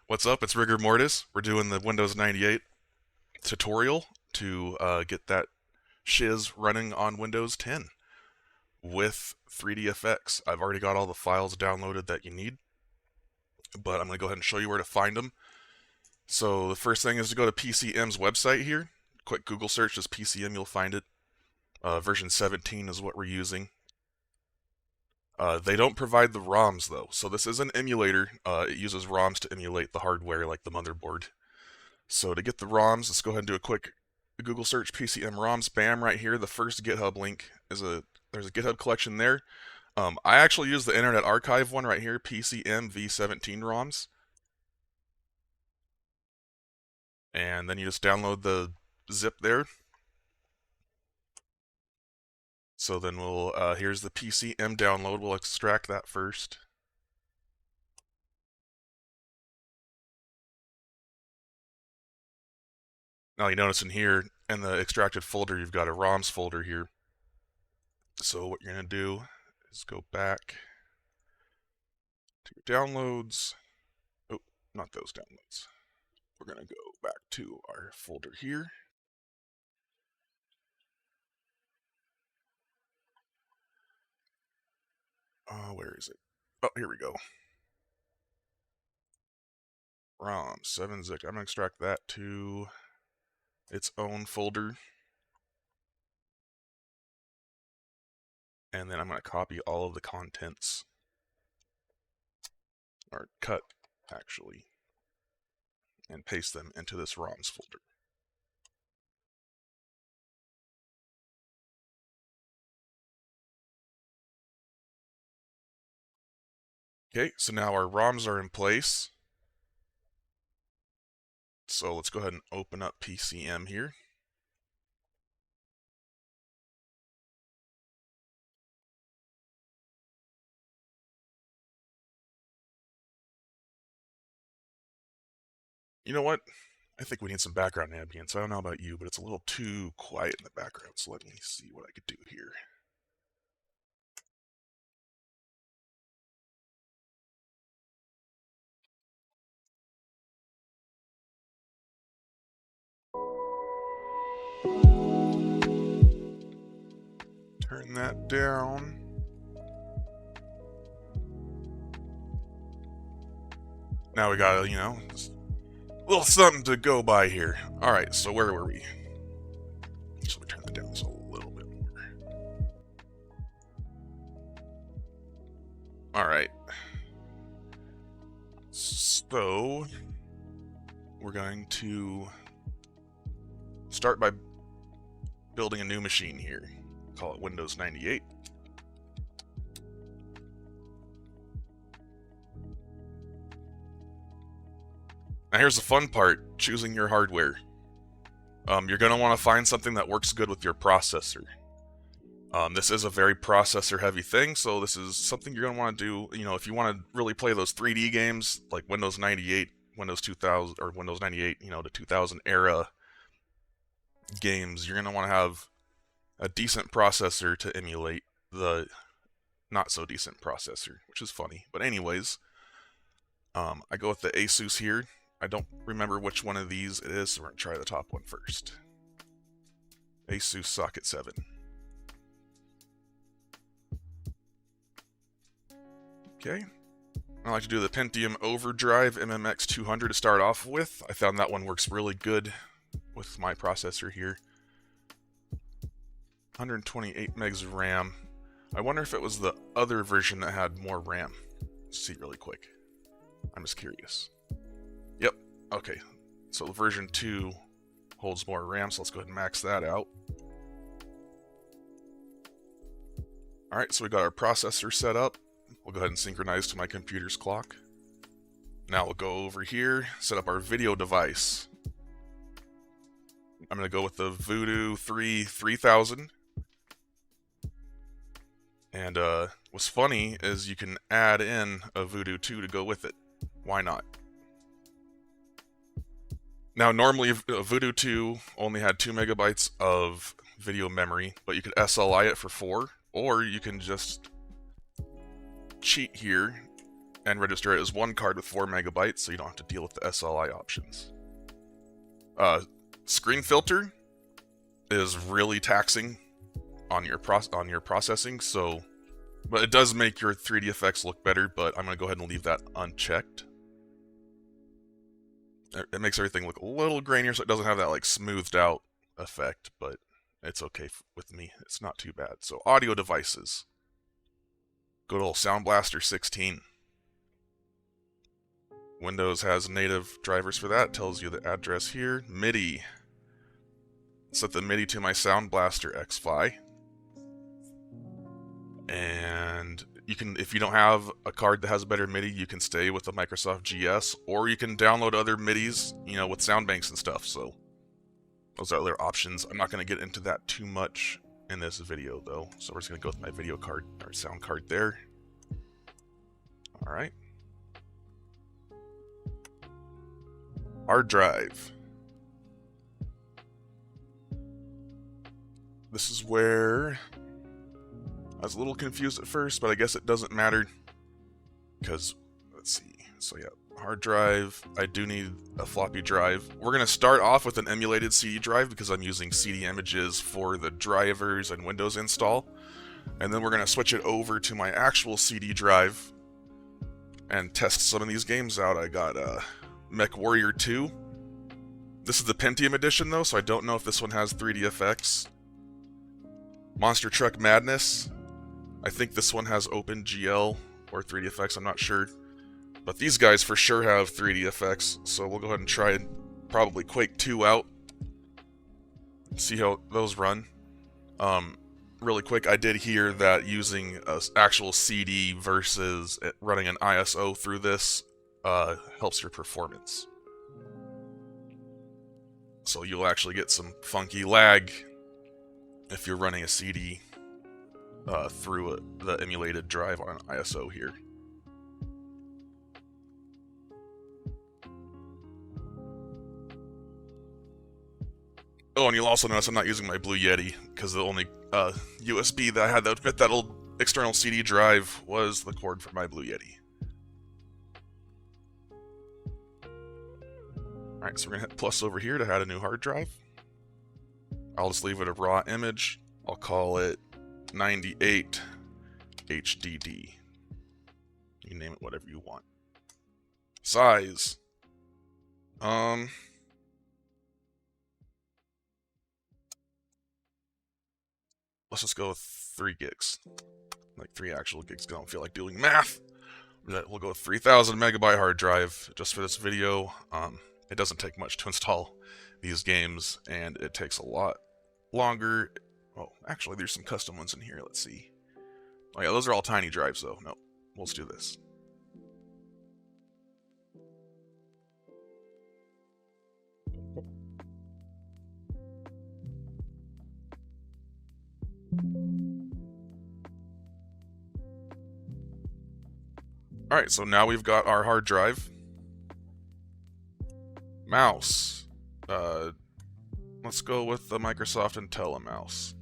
What's up? It's Rigor Mortis. We're doing the Windows 98 tutorial to get that shiz running on Windows 10 with 3dfx. I've already got all the files downloaded that you need, but I'm going to go ahead and show you where to find them. So the first thing is to go to PCM's website here. Quick Google search, just PCM, you'll find it. Version 17 is what we're using. They don't provide the ROMs though, so this is an emulator. It uses ROMs to emulate the hardware like the motherboard. So to get the ROMs, let's go ahead and do a quick Google search PCM ROMs. Bam, right here. The first GitHub link is there's a GitHub collection there. I actually use the Internet Archive one right here, PCM V17 ROMs. And then you just download the zip there. So then here's the PCM download. We'll extract that first. Now you notice in here, in the extracted folder, you've got a ROMs folder here. So what you're going to do is go back to your downloads. Oh, not those downloads. We're going to go back to our folder here. Where is it? Oh, here we go. ROM 7-zip. I'm going to extract that to its own folder. And then I'm going to copy all of the contents. Or cut, actually. And paste them into this ROMs folder. Okay, so now our ROMs are in place. So let's go ahead and open up PCM here. You know what? I think we need some background ambience. I don't know about you, but it's a little too quiet in the background, so let me see what I could do here. Turn that down. Now we got, a little something to go by here. Alright, so where were we? So we turn it down just a little bit more. Alright. So, we're going to start by building a new machine here. Call it Windows 98. Now here's the fun part, choosing your hardware. You're going to want to find something that works good with your processor. This is a very processor heavy thing, so this is something you're going to want to do, if you want to really play those 3D games like Windows 98, Windows 2000, or Windows 98, the 2000 era games, you're going to want to have a decent processor to emulate the not so decent processor, which is funny. But anyways, I go with the Asus here. I don't remember which one of these it is, so we're going to try the top one first. Asus Socket 7. Okay. I like to do the Pentium Overdrive MMX 200 to start off with. I found that one works really good with my processor here. 128 megs of RAM. I wonder if it was the other version that had more RAM. Let's see really quick. I'm just curious. Yep, okay. So version 2 holds more RAM, so let's go ahead and max that out. Alright, so we got our processor set up. We'll go ahead and synchronize to my computer's clock. Now we'll go over here, set up our video device. I'm going to go with the Voodoo 3 3000. And what's funny is you can add in a Voodoo 2 to go with it. Why not? Now normally Voodoo 2 only had 2 megabytes of video memory, but you could SLI it for 4, or you can just cheat here and register it as one card with 4 megabytes, so you don't have to deal with the SLI options. Screen filter is really taxing on your processing, so, but it does make your 3D effects look better, but I'm going to go ahead and leave that unchecked. It makes everything look a little grainier, so it doesn't have that like smoothed out effect, but it's okay with me. It's not too bad. So audio devices. Good old Sound Blaster 16. Windows has native drivers for that. Tells you the address here. MIDI. Set the MIDI to my Sound Blaster Xfi. And you can, if you don't have a card that has a better MIDI, you can stay with the Microsoft GS, or you can download other MIDIs, you know, with sound banks and stuff. So those are other options. I'm not going to get into that too much in this video, though. So we're just going to go with my video card or sound card there. All right. Hard drive. This is where I was a little confused at first, but I guess it doesn't matter because, let's see. So yeah, hard drive. I do need a floppy drive. We're going to start off with an emulated CD drive because I'm using CD images for the drivers and Windows install. And then we're going to switch it over to my actual CD drive and test some of these games out. I got Mech Warrior 2. This is the Pentium edition though, so I don't know if this one has 3D effects. Monster Truck Madness. I think this one has OpenGL or 3D effects, I'm not sure. But these guys for sure have 3D effects, so we'll go ahead and try and probably Quake 2 out. See how those run. Really quick, I did hear that using an actual CD versus running an ISO through this helps your performance. So you'll actually get some funky lag if you're running a CD through the emulated drive on an ISO here. Oh, and you'll also notice I'm not using my Blue Yeti, because the only USB that I had that fit that old external CD drive was the cord for my Blue Yeti. Alright, so we're going to hit plus over here to add a new hard drive. I'll just leave it a raw image. I'll call it 98 HDD. You name it whatever you want. Size. Let's just go with 3 gigs. Like 3 actual gigs, because I don't feel like doing math. We'll go with 3000 megabyte hard drive just for this video. It doesn't take much to install these games, and it takes a lot longer. Oh, actually, there's some custom ones in here. Let's see. Oh yeah, those are all tiny drives, though. No, we'll just do this. Alright, so now we've got our hard drive. Mouse. Let's go with the Microsoft IntelliMouse.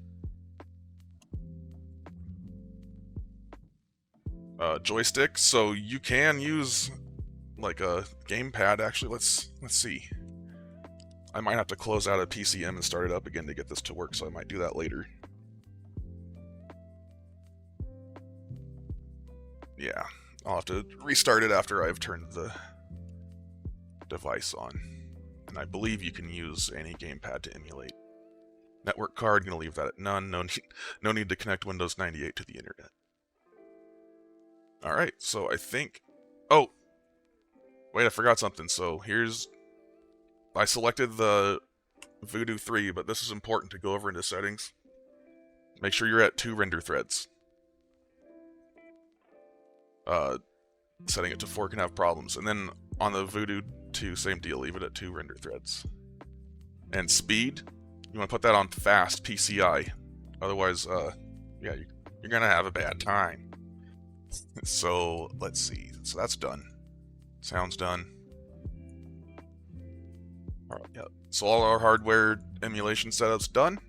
Joystick, so you can use like a gamepad. Actually, let's see. I might have to close out a PCM and start it up again to get this to work, so I might do that later. Yeah, I'll have to restart it after I've turned the device on. And I believe you can use any gamepad to emulate. Network card, gonna leave that at none. No need to connect Windows 98 to the internet. Alright, so I think... Oh! Wait, I forgot something. So here's... I selected the Voodoo 3, but this is important to go over into settings. Make sure you're at 2 render threads. Setting it to 4 can have problems. And then on the Voodoo 2, same deal, leave it at 2 render threads. And speed, you want to put that on fast, PCI. Otherwise, yeah, you're going to have a bad time. So, let's see. So that's done. Sound's done. Alright, yeah. So all our hardware emulation setup's done.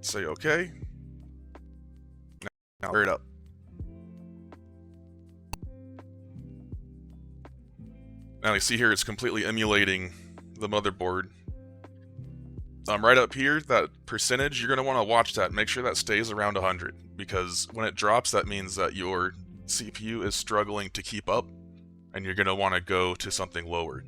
Say OK. Now fire it up. Now you see here it's completely emulating the motherboard. Right up here, that percentage, you're going to want to watch that. Make sure that stays around 100, because when it drops, that means that your CPU is struggling to keep up, and you're going to want to go to something lower.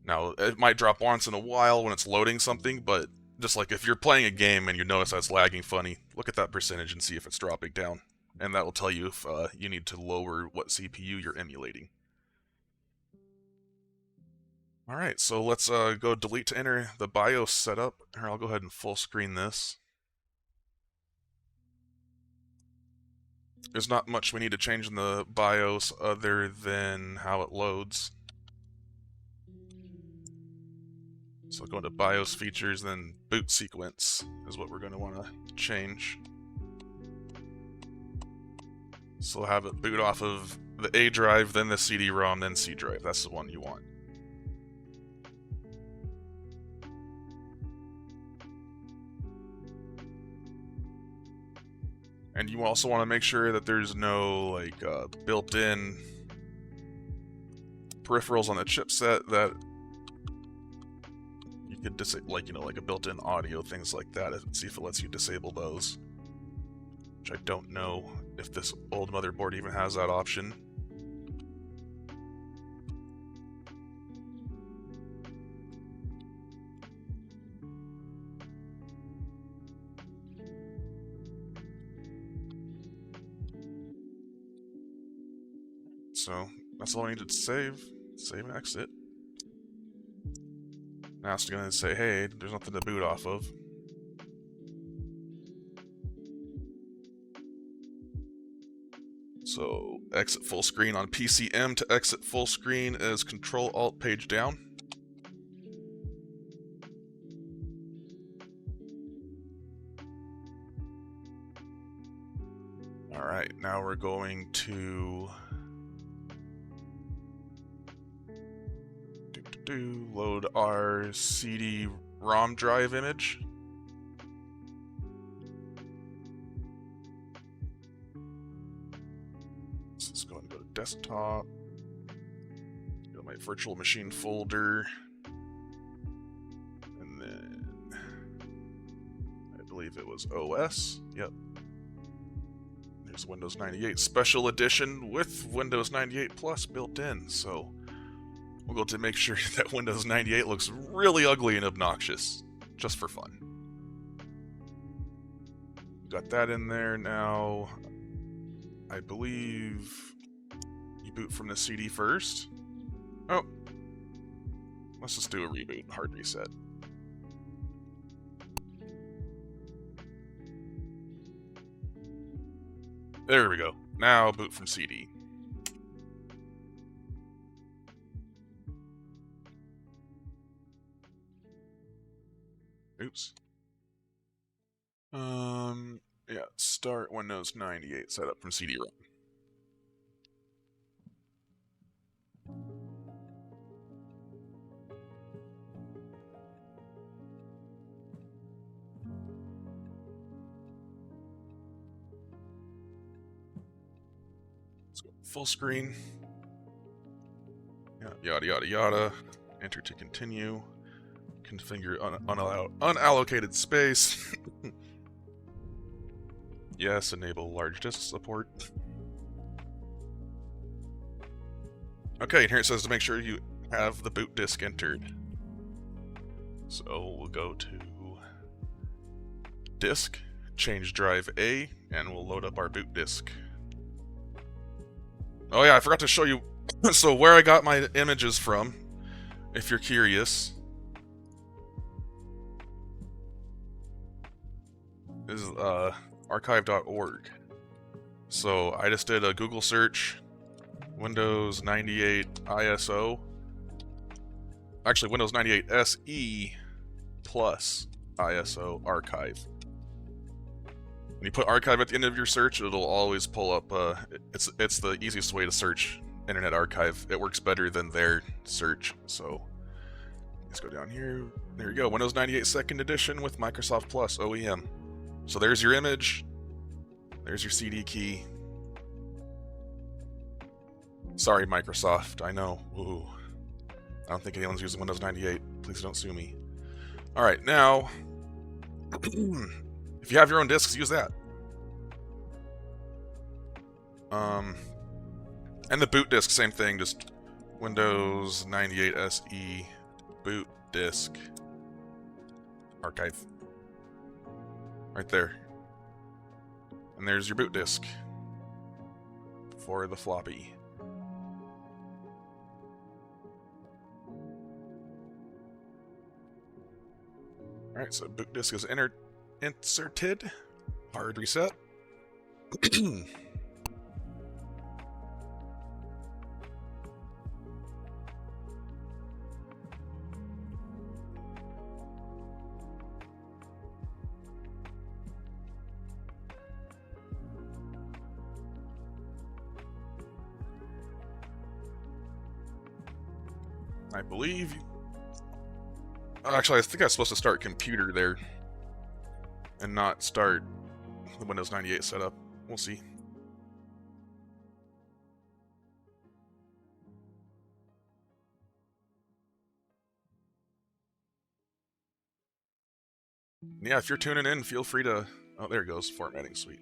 Now, it might drop once in a while when it's loading something, but just like if you're playing a game and you notice that it's lagging funny, look at that percentage and see if it's dropping down. And that will tell you if you need to lower what CPU you're emulating. Alright, so let's go delete to enter the BIOS setup. Here, I'll go ahead and full screen this. There's not much we need to change in the BIOS other than how it loads. So go into BIOS features, then boot sequence is what we're going to want to change. So we'll have it boot off of the A drive, then the CD-ROM, then C drive. That's the one you want. And you also want to make sure that there's no like built-in peripherals on the chipset that you could disable, like like a built-in audio, things like that. See if it lets you disable those. Which I don't know if this old motherboard even has that option. So that's all I needed to save. Save and exit. Now it's going to say, hey, there's nothing to boot off of. So exit full screen on PCM. To exit full screen is Control-Alt page down. Alright, now we're going to load our CD-ROM drive image. So let's go and go to desktop. Go to my virtual machine folder. And then I believe it was OS. Yep. There's Windows 98 Special Edition with Windows 98 Plus built in. So we'll go to make sure that Windows 98 looks really ugly and obnoxious, just for fun. Got that in there now. I believe you boot from the CD first. Oh, let's just do a reboot, hard reset. There we go. Now boot from CD. Oops. Yeah, start Windows 98 setup from CD-ROM. Let's go full screen. Yeah, yada yada yada. Enter to continue. Configure unallocated space. Yes, enable large disk support. Okay, and here it says to make sure you have the boot disk entered. So we'll go to disk, change drive A, and we'll load up our boot disk. Oh yeah, I forgot to show you so where I got my images from, if you're curious. Is archive.org. So I just did a Google search, Windows 98 ISO, actually Windows 98 SE plus ISO archive. When you put archive at the end of your search, it'll always pull up, it's the easiest way to search Internet Archive. It works better than their search, so let's go down here. There you go, Windows 98 2nd edition with Microsoft Plus OEM. So there's your image, there's your CD key. Sorry, Microsoft, I know. Ooh. I don't think anyone's using Windows 98. Please don't sue me. Alright, now, if you have your own disks, use that. And the boot disk, same thing, just Windows 98 SE boot disk archive. Right there. And there's your boot disk for the floppy. Alright, so boot disk is inserted. Hard reset. I believe... Actually, I think I was supposed to start computer there. And not start the Windows 98 setup. We'll see. Yeah, if you're tuning in, feel free to... Oh, there it goes. Formatting suite.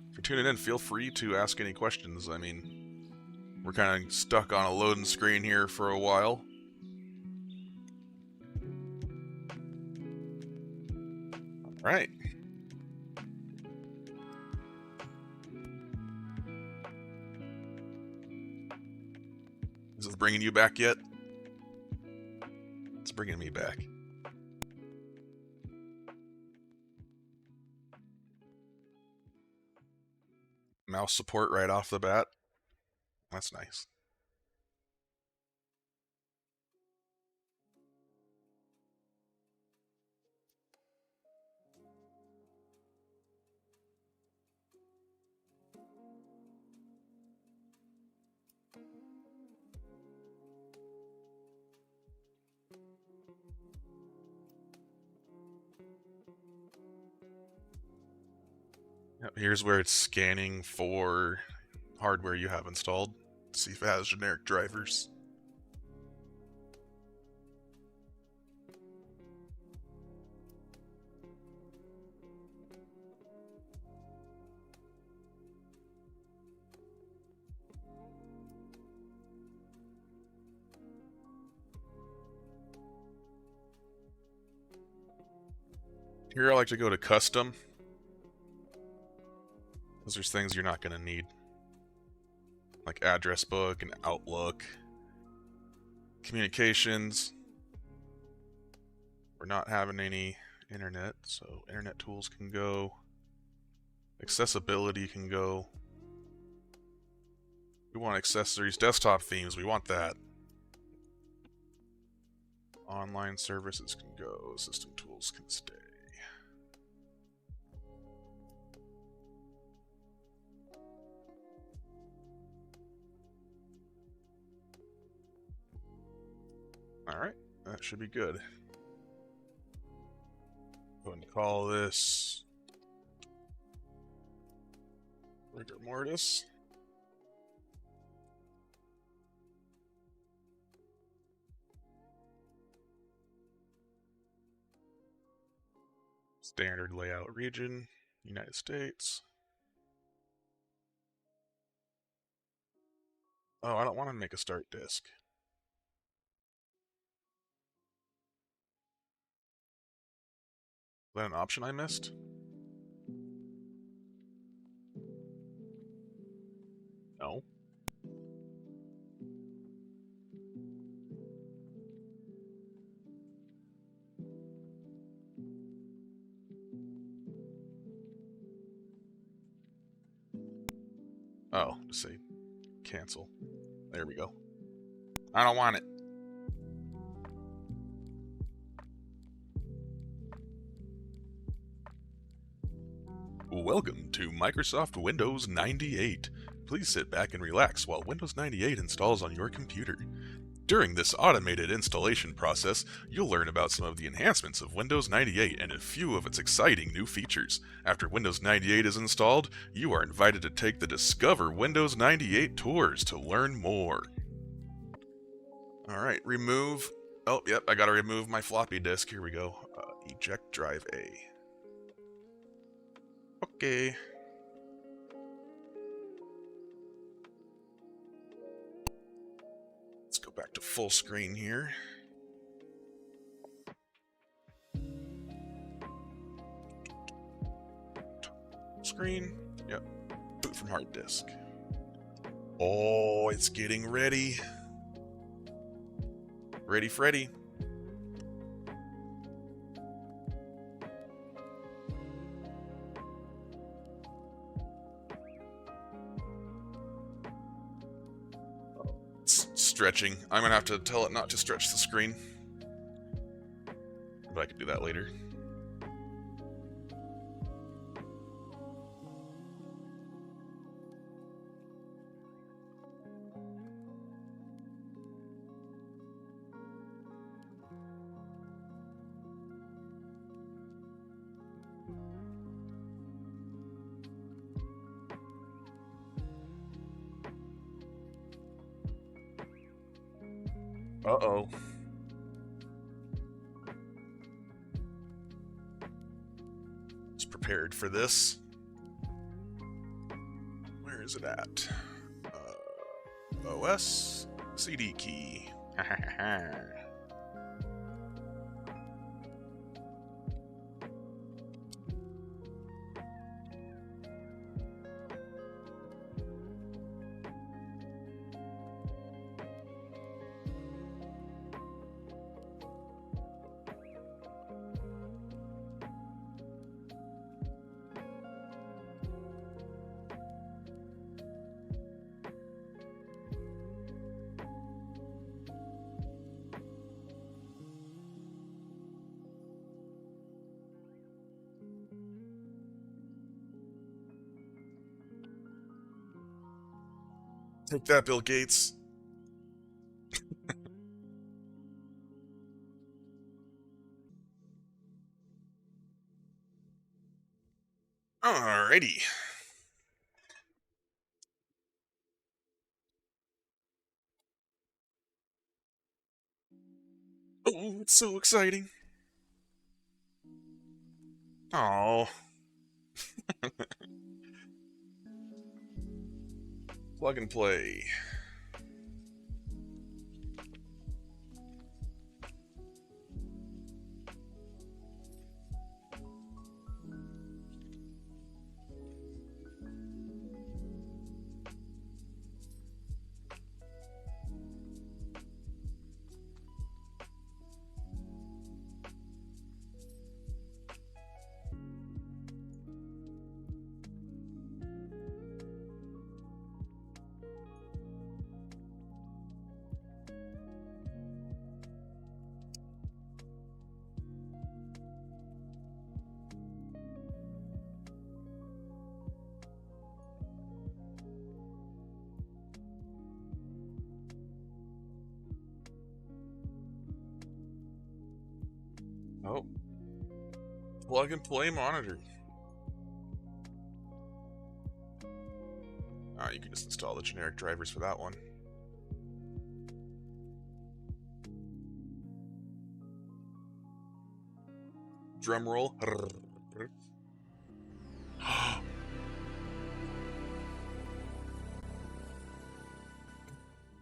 If you're tuning in, feel free to ask any questions. I mean, we're kind of stuck on a loading screen here for a while. Right. Is this bringing you back yet? It's bringing me back. Mouse support right off the bat. That's nice. Here's where it's scanning for hardware you have installed. See if it has generic drivers. Here I like to go to custom. Because there's things you're not going to need. Like address book and Outlook. Communications. We're not having any internet, so internet tools can go. Accessibility can go. We want accessories, desktop themes, we want that. Online services can go, system tools can stay. Alright, that should be good. Go ahead and call this rigor mortis. Standard layout region, United States. Oh, I don't want to make a start disk. Is that an option I missed? No. Oh, just say cancel. There we go. I don't want it. Welcome to Microsoft Windows 98. Please sit back and relax while Windows 98 installs on your computer. During this automated installation process, you'll learn about some of the enhancements of Windows 98 and a few of its exciting new features. After Windows 98 is installed, you are invited to take the Discover Windows 98 tours to learn more. Alright, remove... Oh, yep, I gotta remove my floppy disk. Here we go. Eject drive A. Okay. Let's go back to full screen here. Screen. Yep. Boot from hard disk. Oh, it's getting ready. Ready, Freddy. It's stretching. I'm gonna have to tell it not to stretch the screen. But I can do that later. Uh-oh. Just prepared for this. Where is it at? OS CD key. Take that, Bill Gates. Alrighty. Oh, it's so exciting. Oh. Plug and play. Oh. Plug and play monitor. You can just install the generic drivers for that one. Drum roll.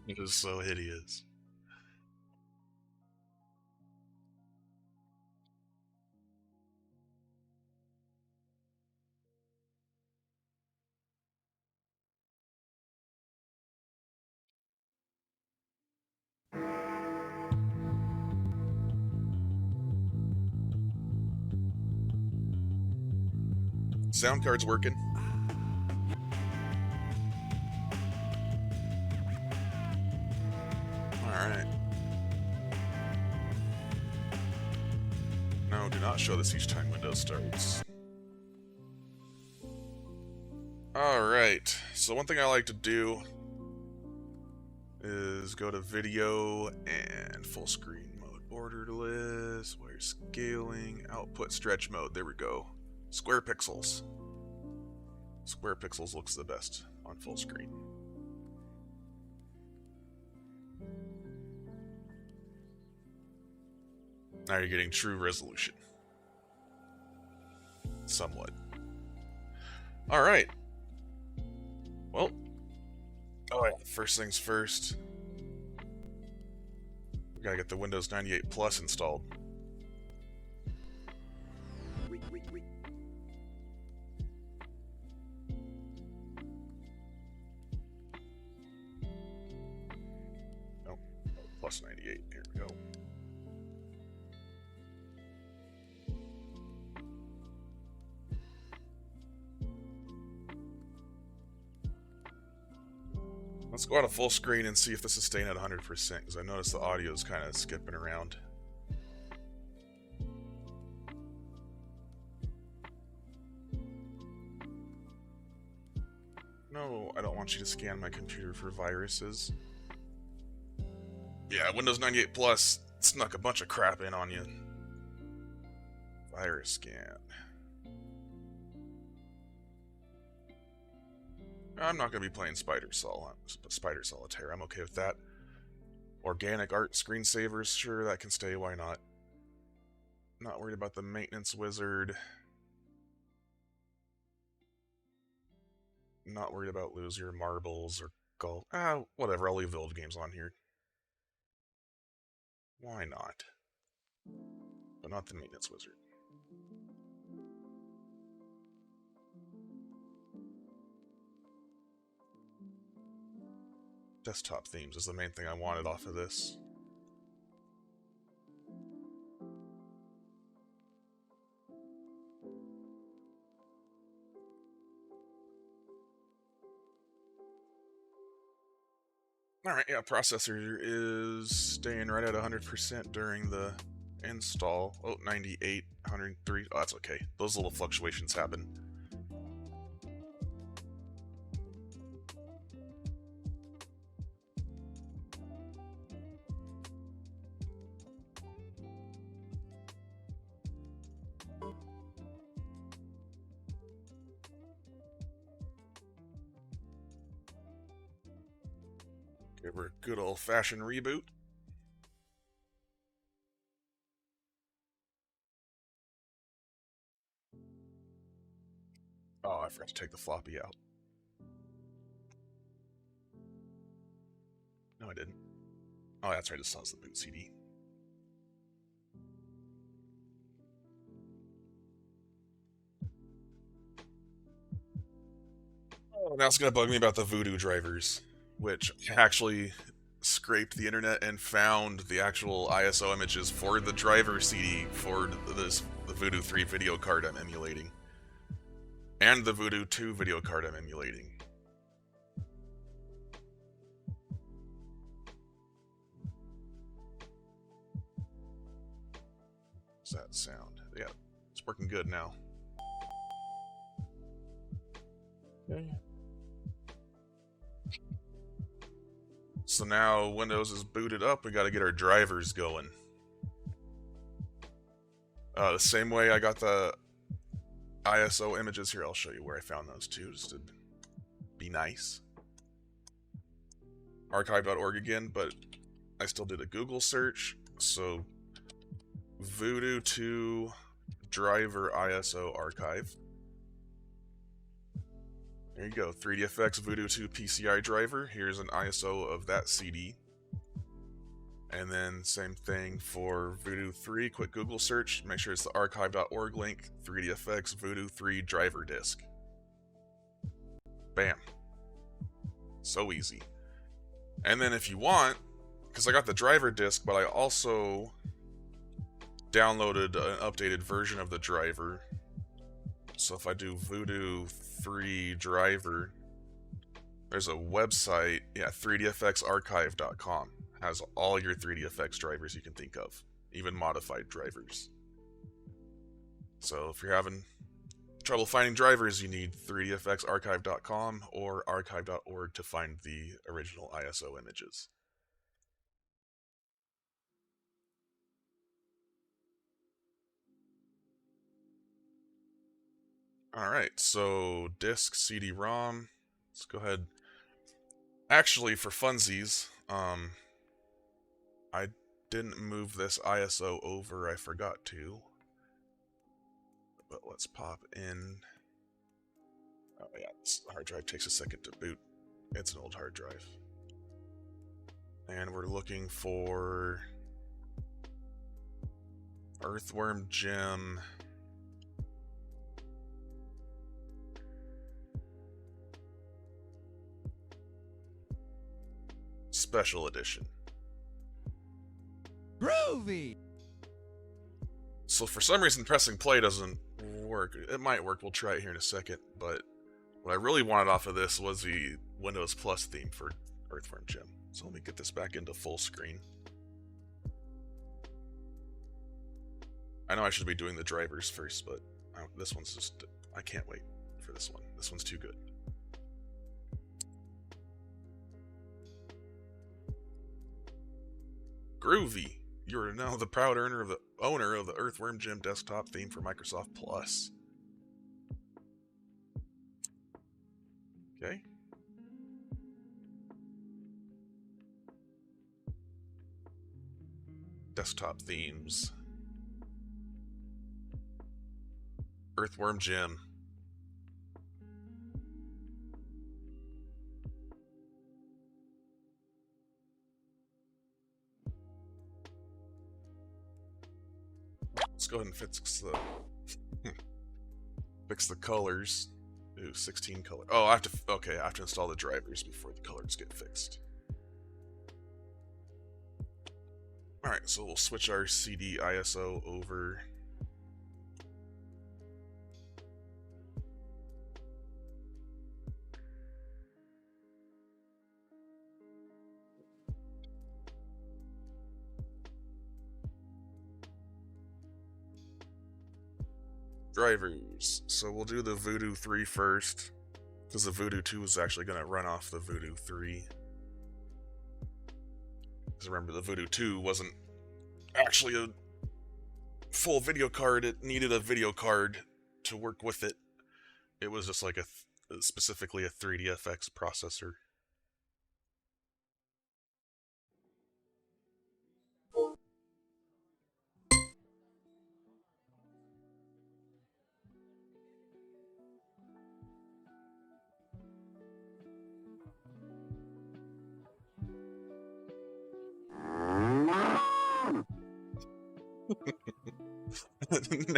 It is so hideous. Sound card's working. Alright. No, do not show this each time Windows starts. Alright, so one thing I like to do is go to video and full screen mode, borderless, wire scaling, output stretch mode, there we go. Square pixels. Square pixels looks the best on full screen. Now you're getting true resolution. Somewhat. Alright. Well. Oh yeah, first things first. We gotta get the Windows 98 Plus installed. Oh, plus 98. Here we go. Let's go out of full screen and see if this is staying at 100%, because I noticed the audio is kind of skipping around. No, I don't want you to scan my computer for viruses. Yeah, Windows 98 Plus snuck a bunch of crap in on you. Virus scan. I'm not going to be playing Spider Solitaire. I'm okay with that. Organic art screensavers, sure, that can stay. Why not? Not worried about the maintenance wizard. Not worried about lose your marbles or golf. Whatever. I'll leave the old games on here. Why not? But not the maintenance wizard. Desktop themes is the main thing I wanted off of this. Alright, yeah, processor is staying right at 100% during the install. Oh, 98, 103. Oh, that's okay. Those little fluctuations happen. Give her a good old-fashioned reboot. Oh, I forgot to take the floppy out. No, I didn't. Oh, that's right, it still has the boot CD. Oh, now it's gonna bug me about the Voodoo drivers, which actually scraped the internet and found the actual ISO images for the driver CD for the Voodoo 3 video card I'm emulating. And the Voodoo 2 video card I'm emulating. What's that sound? Yeah, it's working good now. Okay. So now Windows is booted up, we gotta get our drivers going. The same way I got the ISO images here, I'll show you where I found those too, just to be nice. Archive.org again, but I still did a Google search, so Voodoo 2 driver ISO archive. There you go, 3DFX Voodoo 2 PCI driver. Here's an ISO of that CD. And then same thing for Voodoo 3, quick Google search, make sure it's the archive.org link, 3DFX Voodoo 3 driver disk. Bam. So easy. And then if you want, because I got the driver disk, but I also downloaded an updated version of the driver. So if I do Voodoo 3 driver, there's a website, yeah, 3dfxarchive.com. Has all your 3dfx drivers you can think of, even modified drivers. So if you're having trouble finding drivers, you need 3dfxarchive.com or archive.org to find the original ISO images. Alright, so disk, CD-ROM. Let's go ahead. Actually, for funsies, I didn't move this ISO over, I forgot to. But let's pop in. Oh yeah, this hard drive takes a second to boot. It's an old hard drive. And we're looking for Earthworm Jim. Special Edition. Groovy! So for some reason pressing play doesn't work. It might work, we'll try it here in a second, but what I really wanted off of this was the Windows Plus theme for Earthworm Jim. So let me get this back into full screen. I know I should be doing the drivers first, but this one's just... I can't wait for this one. This one's too good. Groovy! You are now the proud owner of the Earthworm Jim desktop theme for Microsoft Plus. Okay. Desktop themes. Earthworm Jim. Let's go ahead and fix the colors. Ooh, 16 color. Oh, I have to install the drivers before the colors get fixed. Alright, so we'll switch our CD ISO over. Drivers. So we'll do the Voodoo 3 first, because the Voodoo 2 is actually going to run off the Voodoo 3. Because remember, the Voodoo 2 wasn't actually a full video card. It needed a video card to work with it. It was just like specifically a 3DFX processor.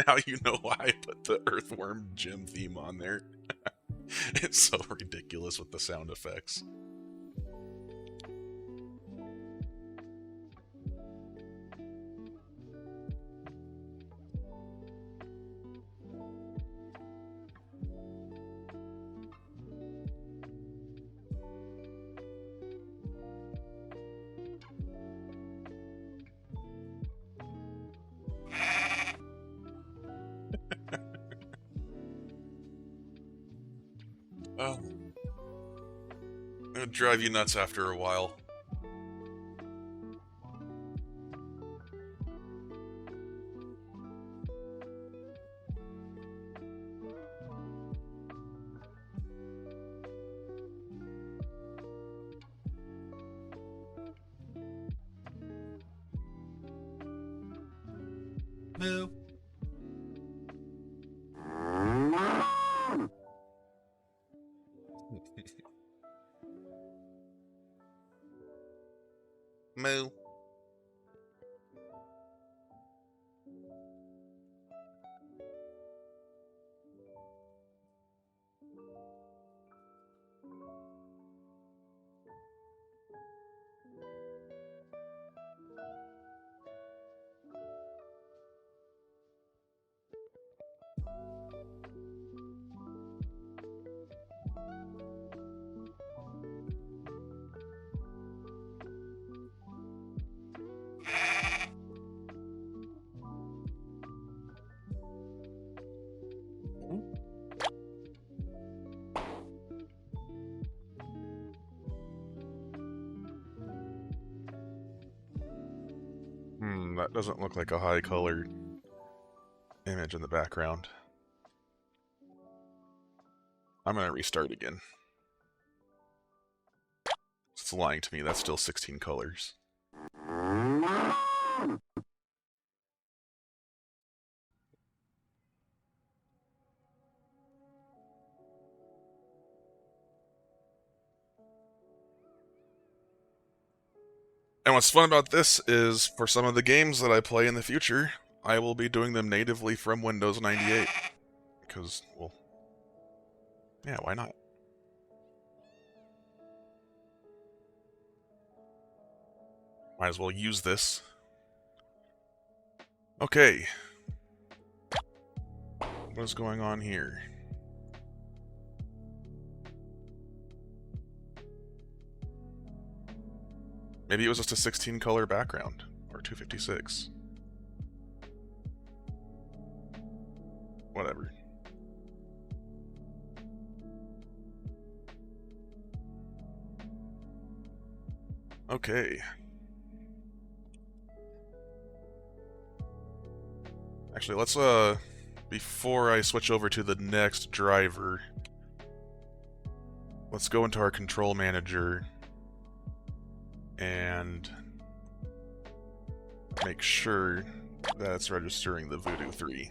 Now you know why I put the Earthworm Jim theme on there. It's so ridiculous with the sound effects. Oh. It'll drive you nuts after a while. Moo. Moo. That doesn't look like a high-colored image in the background. I'm gonna restart again. It's lying to me, that's still 16 colors. And what's fun about this is, for some of the games that I play in the future, I will be doing them natively from Windows 98. Because, well, yeah, why not? Might as well use this. Okay. What is going on here? Maybe it was just a 16 color background, or 256. Whatever. Okay. Actually, let's, before I switch over to the next driver, let's go into our control manager and make sure that it's registering the Voodoo 3.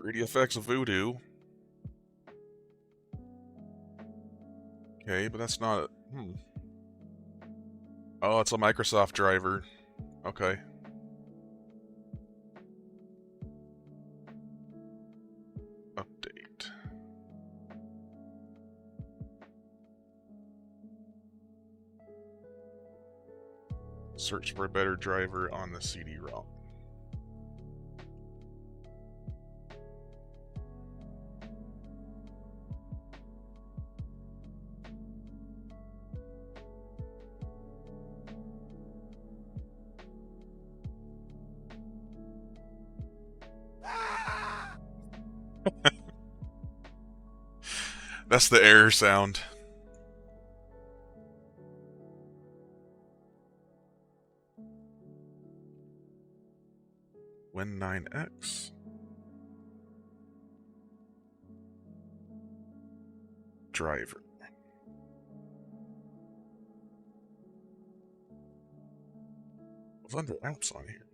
FX of Voodoo. Okay, but that's not... Oh, it's a Microsoft driver. Okay. Update. Search for a better driver on the CD-ROM. That's the error sound. Win9X. Driver. What's under apps on here?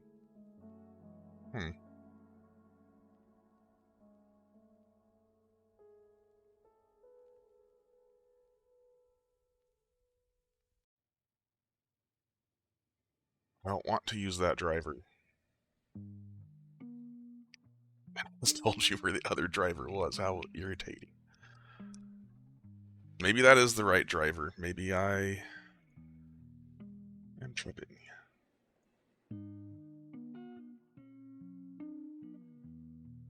I don't want to use that driver. I just told you where the other driver was. How irritating. Maybe that is the right driver. Maybe I am tripping.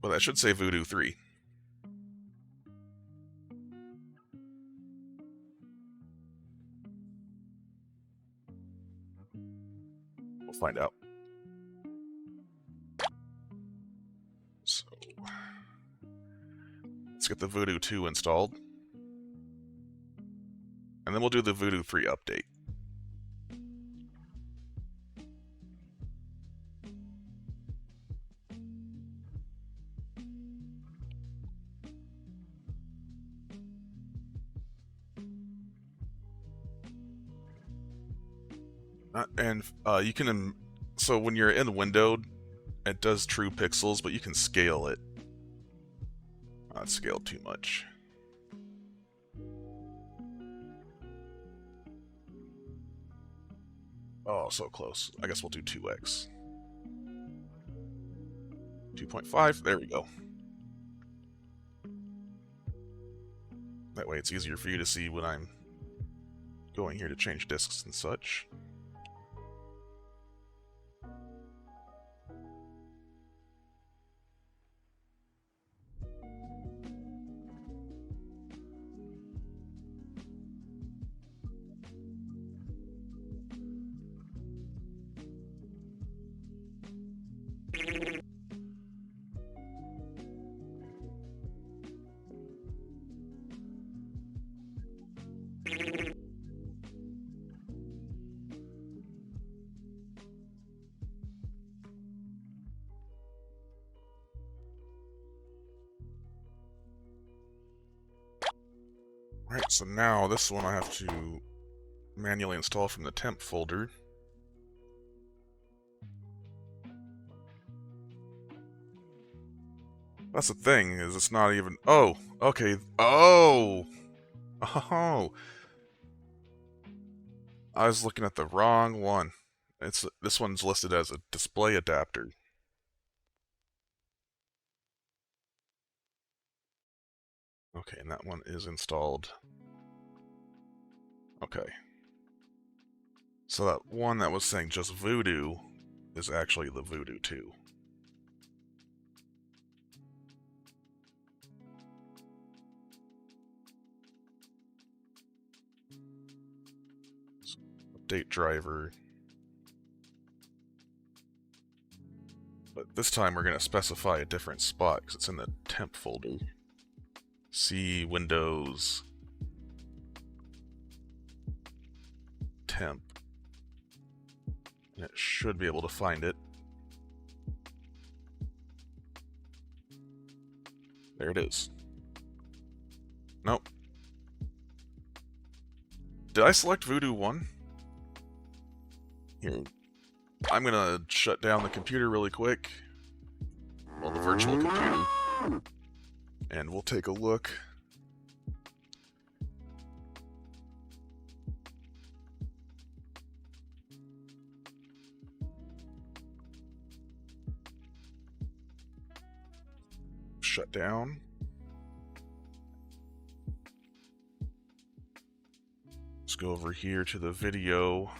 Well, that should say Voodoo 3. We'll find out. So, let's get the Voodoo 2 installed. And then we'll do the Voodoo 3 update. And you can, so when you're in windowed, it does true pixels, but you can scale it. Not scaled too much. Oh, so close. I guess we'll do 2x. 2.5, there we go. That way it's easier for you to see when I'm going here to change disks and such. Alright, so now this one I have to manually install from the temp folder. That's the thing, is it's not even... Oh, okay. Oh! Oh! I was looking at the wrong one. This one's listed as a display adapter. Okay, and that one is installed. Okay. So that one that was saying just Voodoo is actually the Voodoo 2. So, update driver. But this time we're going to specify a different spot because it's in the temp folder. C Windows temp. And it should be able to find it. There it is. Nope. Did I select Voodoo 1? Here. I'm gonna shut down the computer really quick. Well, the virtual computer. And we'll take a look. Shut down. Let's go over here to the video.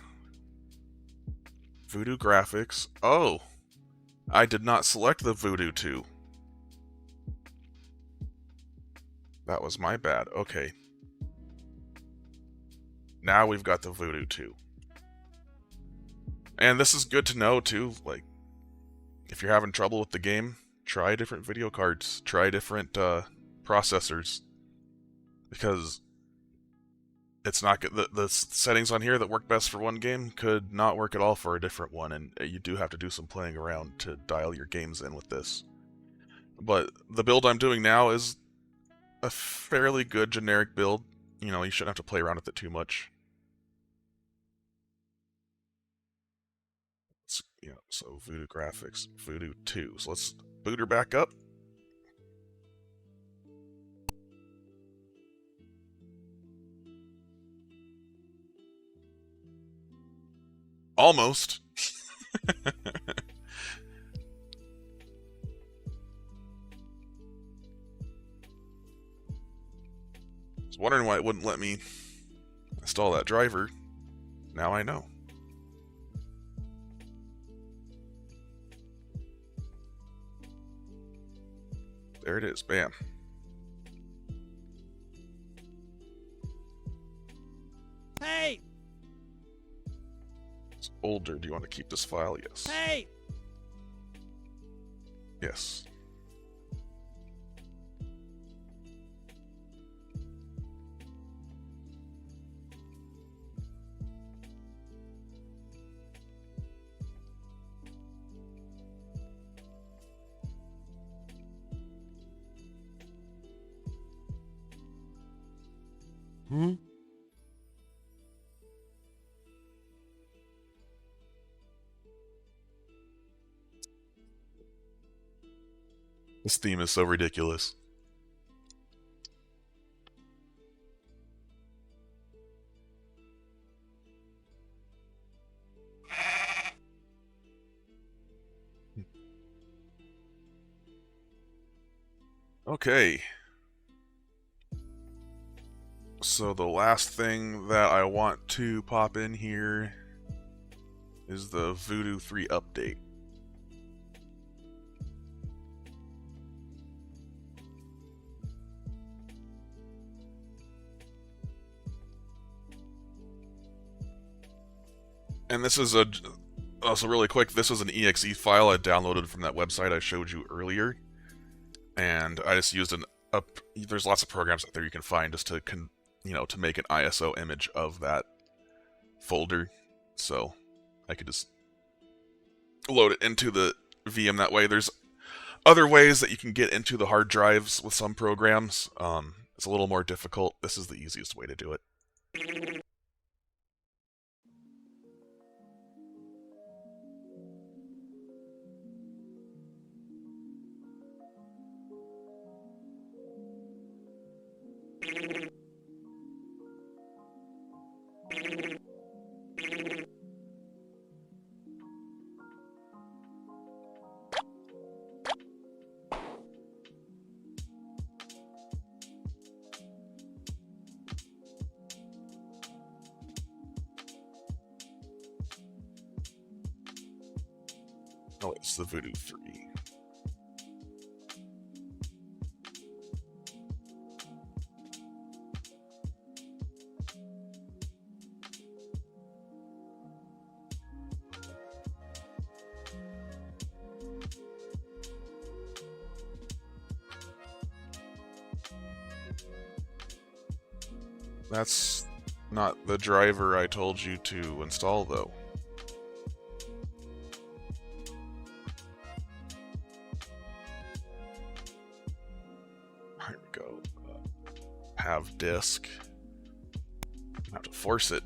Voodoo graphics. Oh! I did not select the Voodoo 2. That was my bad. Okay. Now we've got the Voodoo 2. And this is good to know, too. Like, if you're having trouble with the game, try different video cards. Try different processors. Because it's not good. The settings on here that work best for one game could not work at all for a different one, and you do have to do some playing around to dial your games in with this. But the build I'm doing now is a fairly good generic build. You know, you shouldn't have to play around with it too much. So Voodoo graphics, Voodoo 2. So let's boot her back up. Almost. I was wondering why it wouldn't let me install that driver. Now I know. There it is. Bam. Hey! It's older. Do you want to keep this file? Yes. Hey! Yes. Hmm? This theme is so ridiculous. Okay. So the last thing that I want to pop in here is the Voodoo 3 update. And this is also really quick, this was an exe file I downloaded from that website I showed you earlier. And I just used there's lots of programs out there you can find just to, to make an ISO image of that folder. So I could just load it into the VM that way. There's other ways that you can get into the hard drives with some programs. It's a little more difficult. This is the easiest way to do it. Oh, it's the Voodoo 3. That's not the driver I told you to install, though. Here we go. Have disk. I have to force it.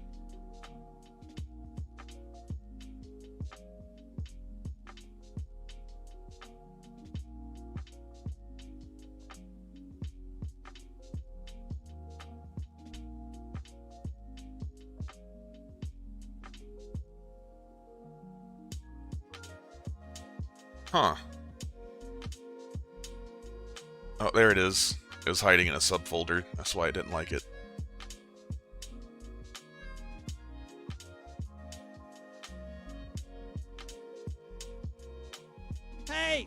Huh. Oh, there it is. It was hiding in a subfolder. That's why I didn't like it. Hey!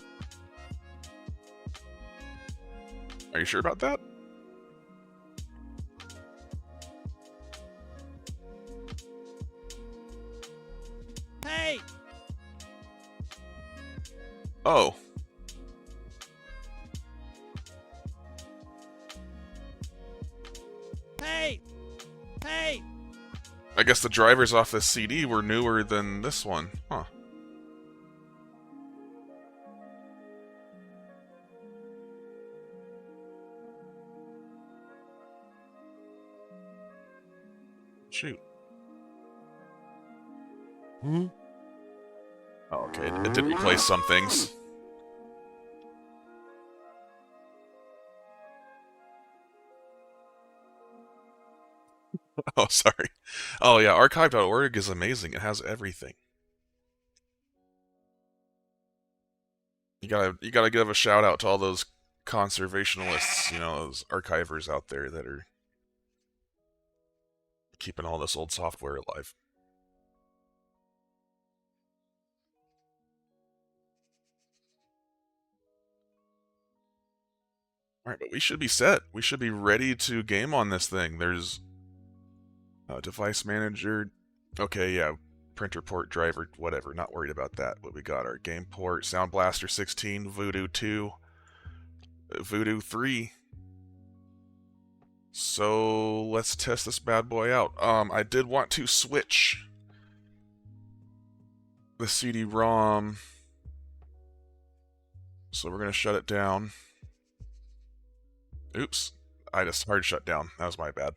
Are you sure about that? Hey! Oh. Hey! Hey! I guess the drivers off this CD were newer than this one. Huh. Shoot. Hmm? Oh, okay. It did replace some things. Oh, sorry. Oh, yeah. Archive.org is amazing. It has everything. You gotta give a shout out to all those conservationalists, you know, those archivers out there that are keeping all this old software alive. Alright, but we should be set. We should be ready to game on this thing. There's device manager. Okay, yeah. Printer port, driver, whatever. Not worried about that. But we got our game port, Sound Blaster 16, Voodoo 2, Voodoo 3. So let's test this bad boy out. I did want to switch the CD-ROM. So we're going to shut it down. Oops. I just hard shut down. That was my bad.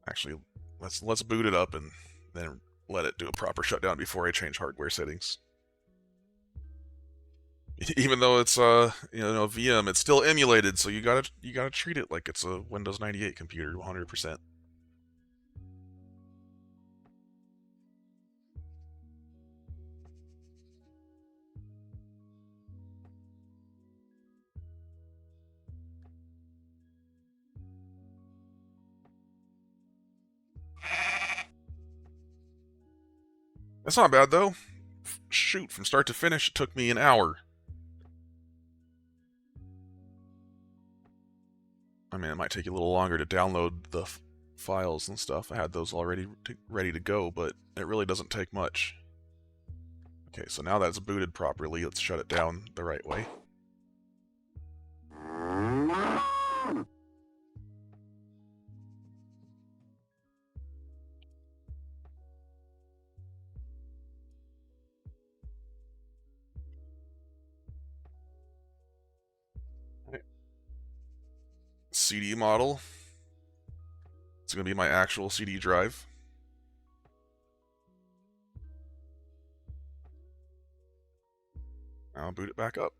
Actually, let's boot it up and then let it do a proper shutdown before I change hardware settings. Even though it's VM, it's still emulated, so you gotta treat it like it's a Windows 98 computer, 100%. That's not bad though. Shoot, from start to finish, it took me an hour. I mean, it might take you a little longer to download the files and stuff. I had those already ready to go, but it really doesn't take much. Okay, so now that it's booted properly, let's shut it down the right way. CD model. It's going to be my actual CD drive. I'll boot it back up.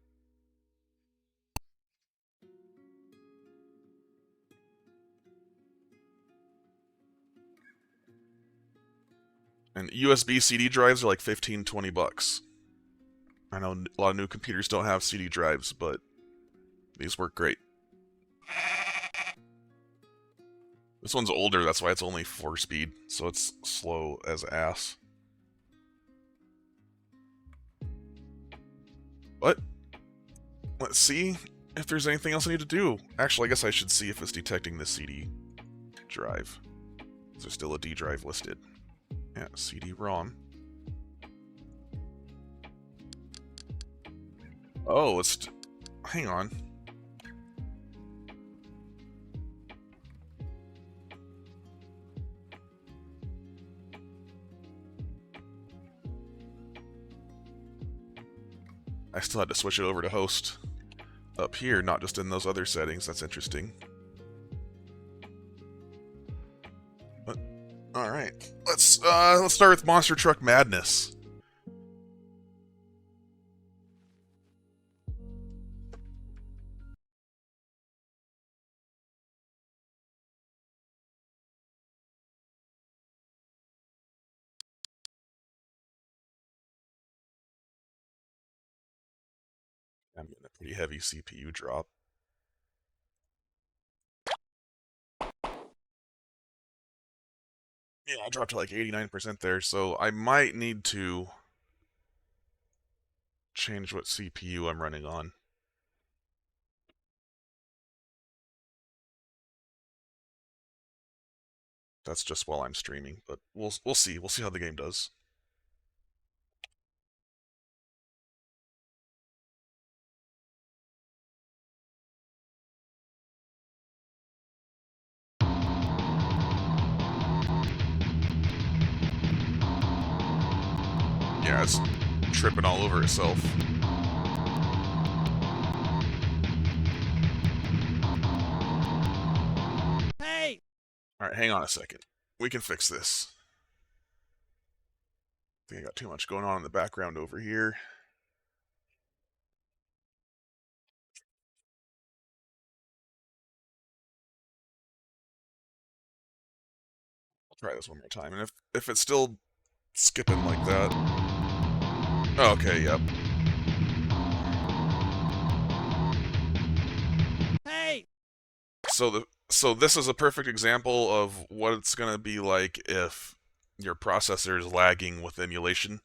And USB CD drives are like 15, 20 bucks. I know a lot of new computers don't have CD drives, but these work great. This one's older, that's why it's only 4-speed, so it's slow as ass. But let's see if there's anything else I need to do. Actually, I guess I should see if it's detecting the CD drive. Is there still a D drive listed? Yeah, CD-ROM. Oh, it's... hang on. I still had to switch it over to host up here, not just in those other settings. That's interesting. But, all right, let's start with Monster Truck Madness. I'm getting a pretty heavy CPU drop. Yeah, I dropped to like 89% there, so I might need to change what CPU I'm running on. That's just while I'm streaming, but we'll see. We'll see how the game does. Yeah, it's tripping all over itself. Hey! Alright, hang on a second. We can fix this. I think I got too much going on in the background over here. I'll try this one more time, and if it's still skipping like that... Okay, yep. Hey! So this is a perfect example of what it's going to be like if your processor is lagging with emulation.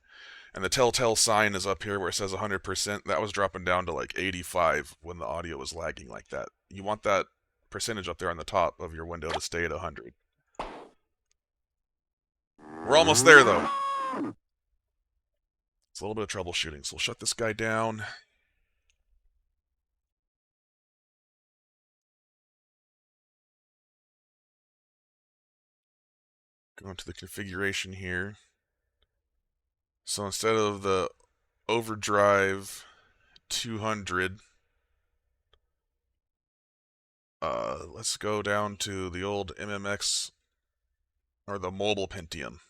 And the telltale sign is up here where it says 100%. That was dropping down to like 85 when the audio was lagging like that. You want that percentage up there on the top of your window to stay at 100. We're almost there, though. It's a little bit of troubleshooting, so we'll shut this guy down. Go into the configuration here. So instead of the overdrive 200, let's go down to the old MMX, or the mobile Pentium.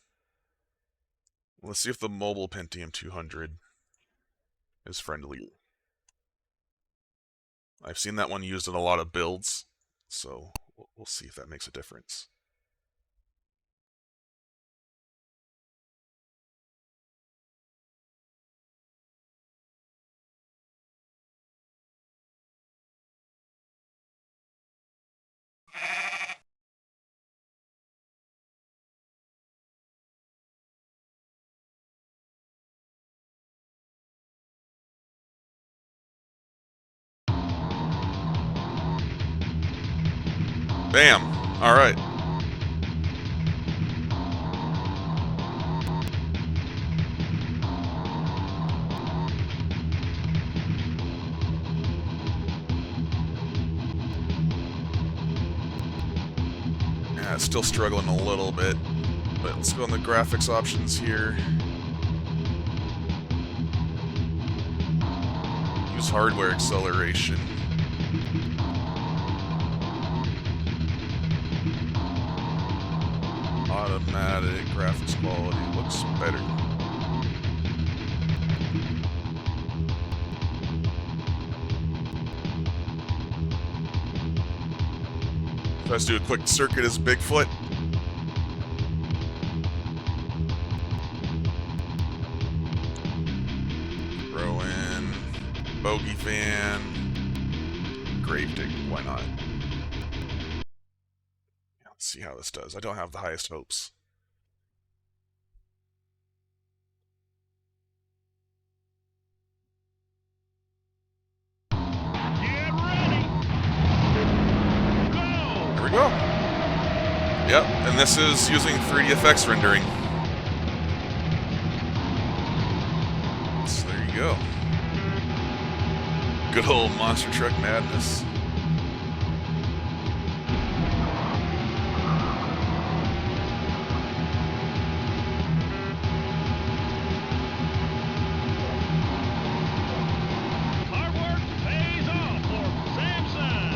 Let's see if the mobile Pentium 200 is friendlier. I've seen that one used in a lot of builds, so we'll see if that makes a difference. Bam! Alright. Yeah, it's still struggling a little bit. But let's go in the graphics options here. Use hardware acceleration. Automatic graphics quality looks better. Let's do a quick circuit as Bigfoot. Throw in Bogey Fan, Gravedigger, why not? Let's see how this does. I don't have the highest hopes. And this is using 3DFX rendering. So there you go. Good old monster truck madness. Hard work pays off for Samson.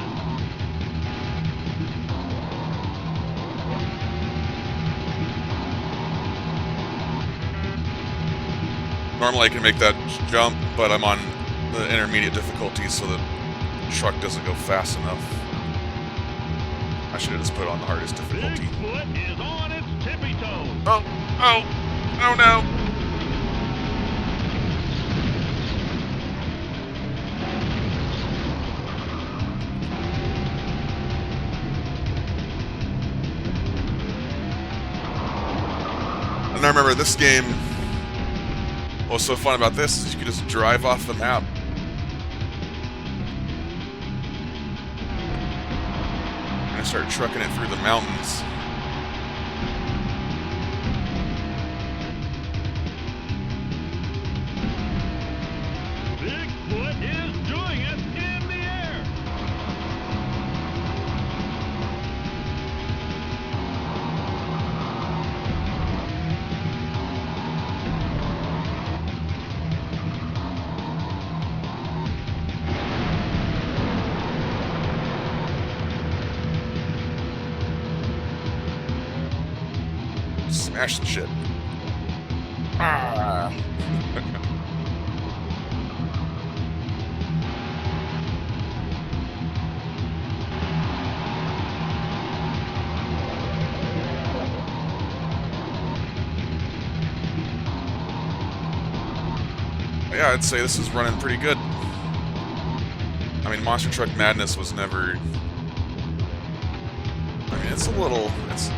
Normally I can make that jump, but I'm on the intermediate difficulty, so the truck doesn't go fast enough. I should have just put it on the hardest difficulty. Bigfoot is on its tippy toes. Oh, oh, oh no! And I remember this game, what's so fun about this is you can just drive off the map. And start trucking it through the mountains. Bigfoot is doing it in the air. Smash the shit. Ah. Yeah, I'd say this is running pretty good. I mean, Monster Truck Madness was never... I mean, it's a little... It's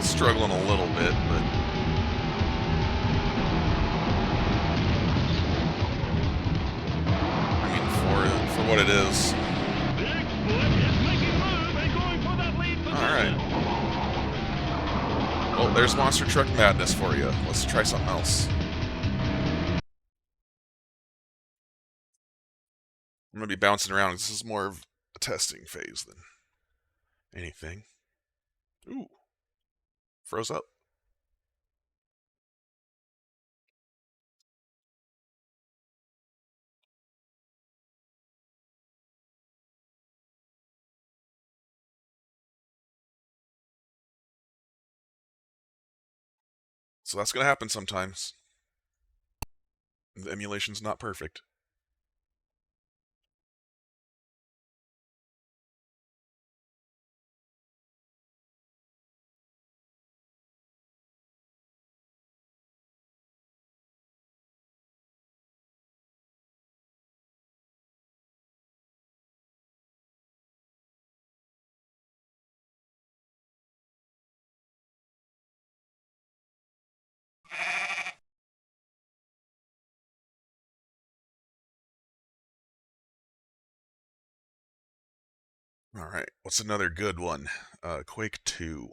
struggling a little bit, but... I mean, for what it is... Bigfoot is making moves and going for that lead position. Alright. Well, there's Monster Truck Madness for you. Let's try something else. I'm gonna be bouncing around. This is more of a testing phase than anything. Ooh. Froze up. So that's gonna happen sometimes. The emulation's not perfect. Alright, what's another good one? Quake 2.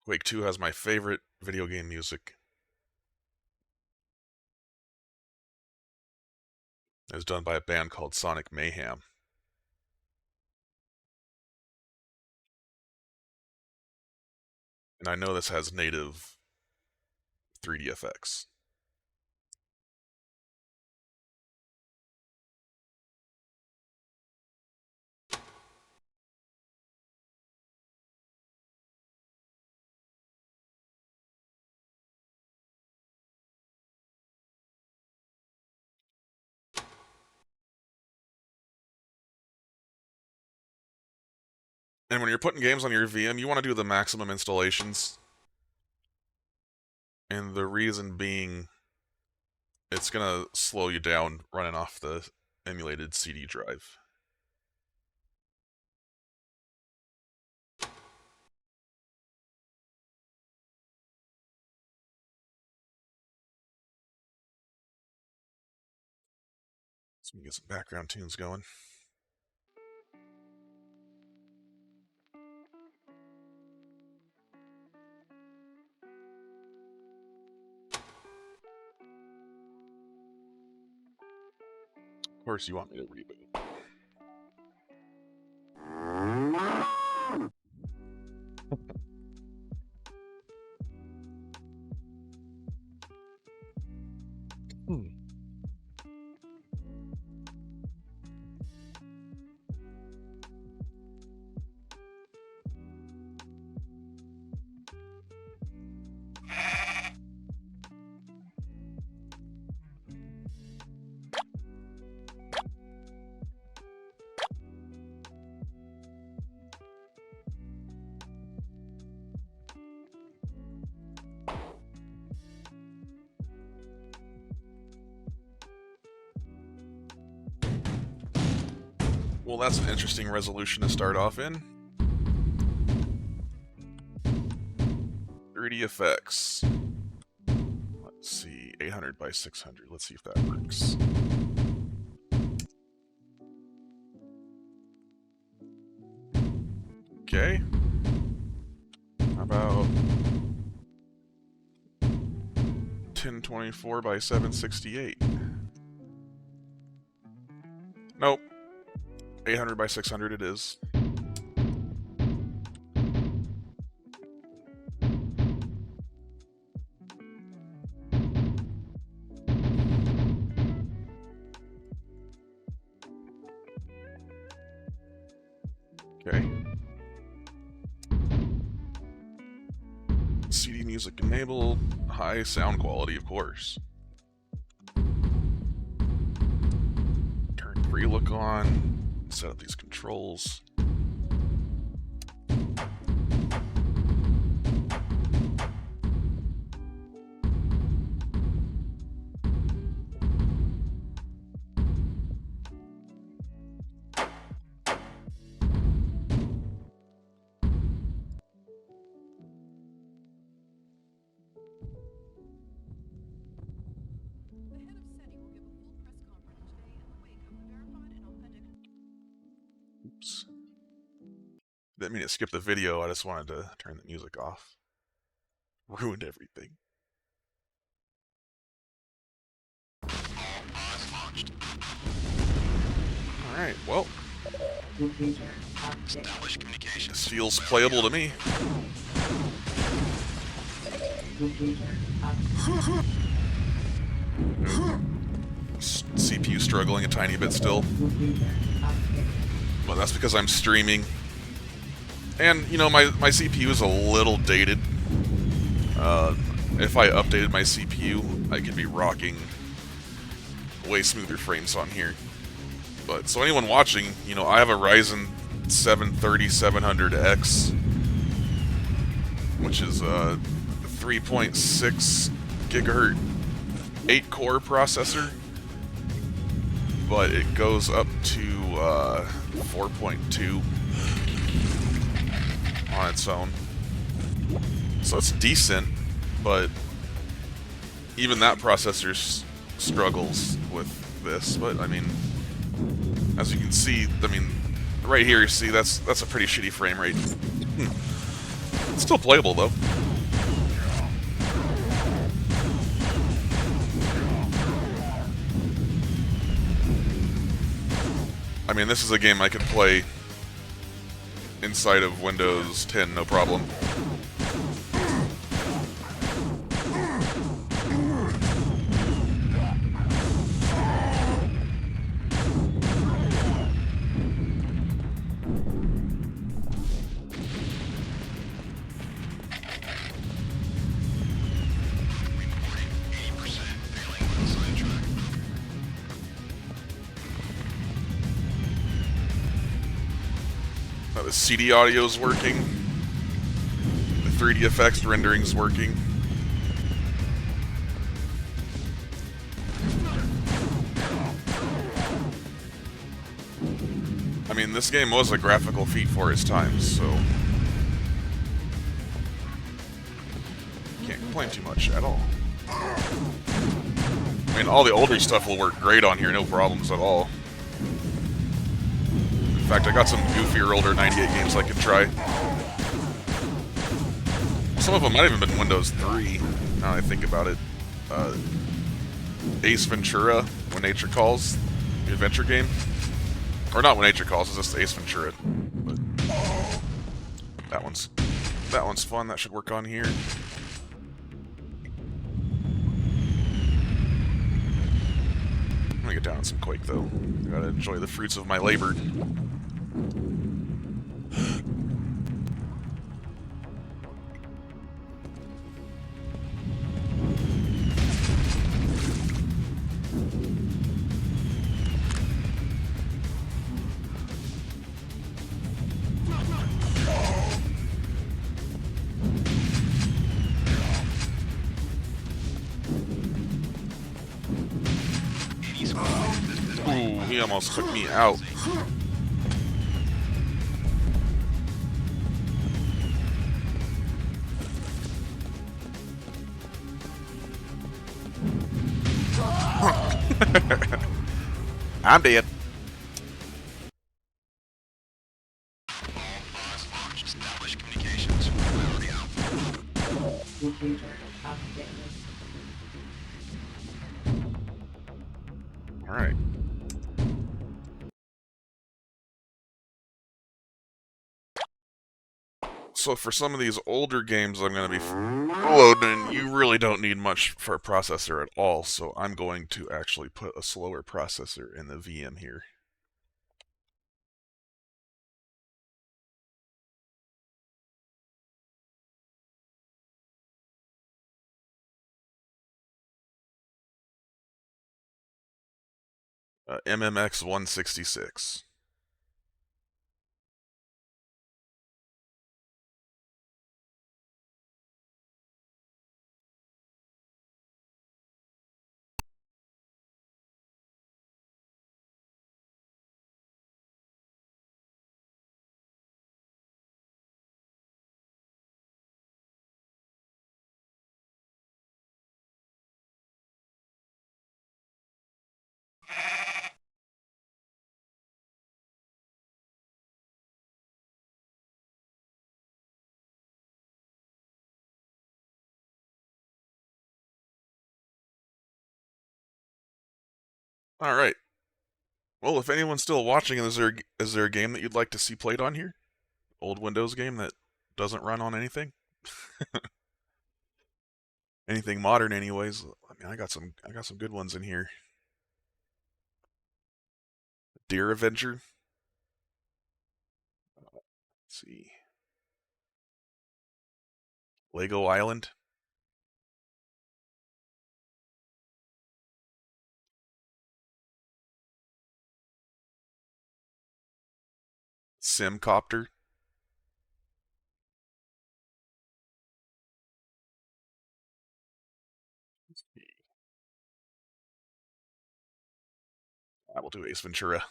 Quake 2 has my favorite video game music. It was done by a band called Sonic Mayhem. And I know this has native 3DFX. And when you're putting games on your VM, you want to do the maximum installations. And the reason being, it's going to slow you down running off the emulated CD drive. So we get some background tunes going. Of course you want me to reboot. Well, that's an interesting resolution to start off in. 3D effects. Let's see, 800 by 600. Let's see if that works. Okay. How about 1024 by 768? Nope. 800 by 600 it is. Okay. CD music enabled, high sound quality, of course. Turn pre-look on, set up these controls. Oops. Didn't mean to skip the video, I just wanted to turn the music off. Ruined everything. Alright, well. This feels playable to me. CPU struggling a tiny bit still. Well, that's because I'm streaming. And, you know, my CPU is a little dated. If I updated my CPU, I could be rocking way smoother frames on here. But, so anyone watching, you know, I have a Ryzen 7 3700X, which is a 3.6 gigahertz 8-core processor. But it goes up to 4.2 on its own. So it's decent, but even that processor struggles with this. But I mean, as you can see, I mean, right here, you see that's a pretty shitty frame rate. It's still playable though. I mean, this is a game I could play inside of Windows 10, no problem. The CD audio is working. The 3D effects rendering is working. I mean, this game was a graphical feat for its time, so can't complain too much at all. I mean, all the older stuff will work great on here, no problems at all. In fact, I got some goofier older 98 games I could try. Some of them might have even been Windows 3, now that I think about it. Ace Ventura, When Nature Calls. The adventure game? Or not When Nature Calls, it's just Ace Ventura. But that one's fun. That should work on here. I'm gonna get down on some Quake though. Gotta enjoy the fruits of my labor. Ooh, he almost took me out. I'm dead. Alright. So for some of these older games I'm going to be loading, you really don't need much for a processor at all, so I'm going to actually put a slower processor in the VM here. MMX 166. Alright. Well, if anyone's still watching, is there a game that you'd like to see played on here? Old Windows game that doesn't run on anything? Anything modern anyways. I mean, I got some good ones in here. Deer Avenger. Let's see. Lego Island. Simcopter. I will do Ace Ventura.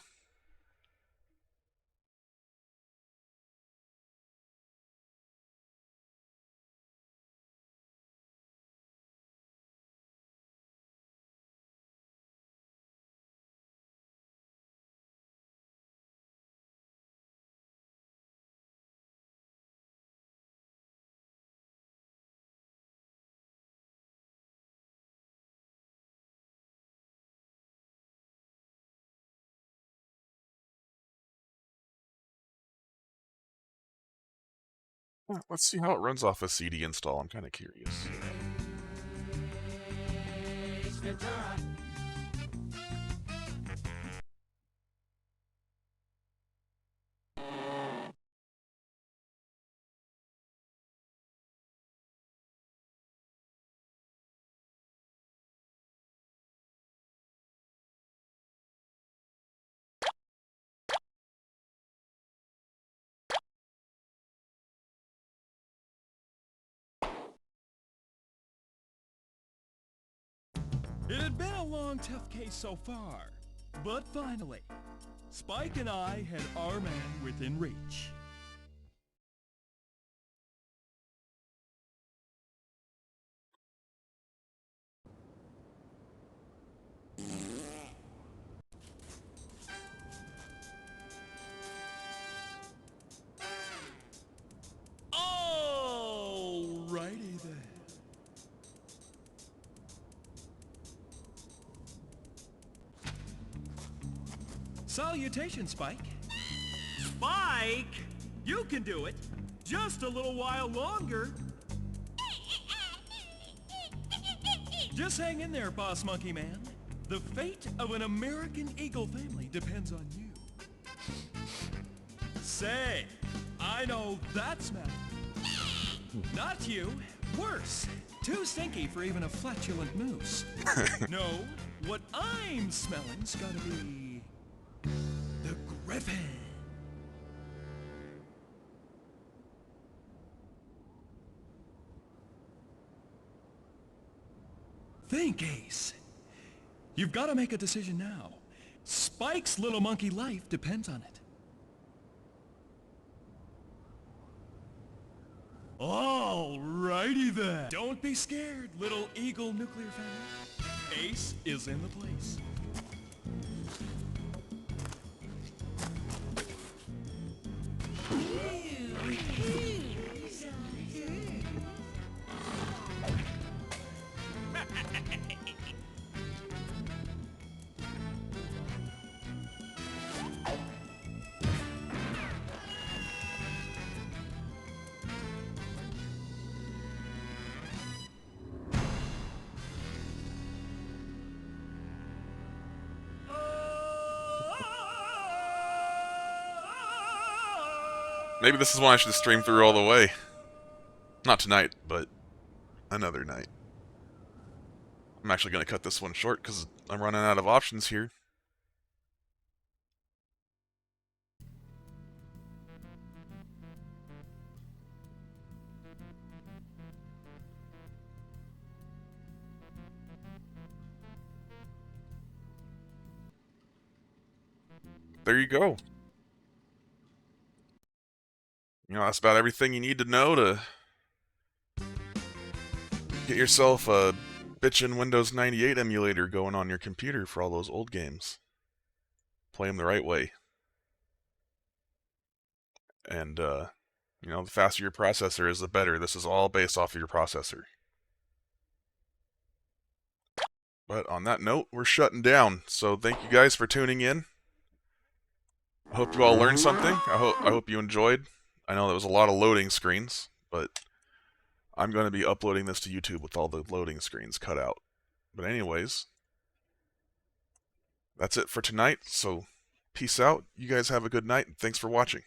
Let's see how it runs off a CD install. I'm kind of curious. It had been a long, tough case so far, but finally, Spike and I had our man within reach. Alrighty then. Salutations, Spike. Spike! You can do it! Just a little while longer. Just hang in there, Boss Monkey Man. The fate of an American Eagle family depends on you. Say, I know that smell. Not you. Worse. Too stinky for even a flatulent moose. No, what I'm smelling's gotta be... the Griffin. Think, Ace. You've got to make a decision now. Spike's little monkey life depends on it. Alrighty then. Don't be scared, little Eagle nuclear family. Ace is in the place. Maybe this is one I should stream through all the way. Not tonight, but another night. I'm actually going to cut this one short because I'm running out of options here. There you go. You know, that's about everything you need to know to get yourself a bitchin' Windows 98 emulator going on your computer for all those old games. Play them the right way. And, you know, the faster your processor is, the better. This is all based off of your processor. But on that note, we're shutting down. So thank you guys for tuning in. I hope you all learned something. I hope you enjoyed. I know there was a lot of loading screens, but I'm going to be uploading this to YouTube with all the loading screens cut out. But anyways, that's it for tonight, so peace out. You guys have a good night, and thanks for watching.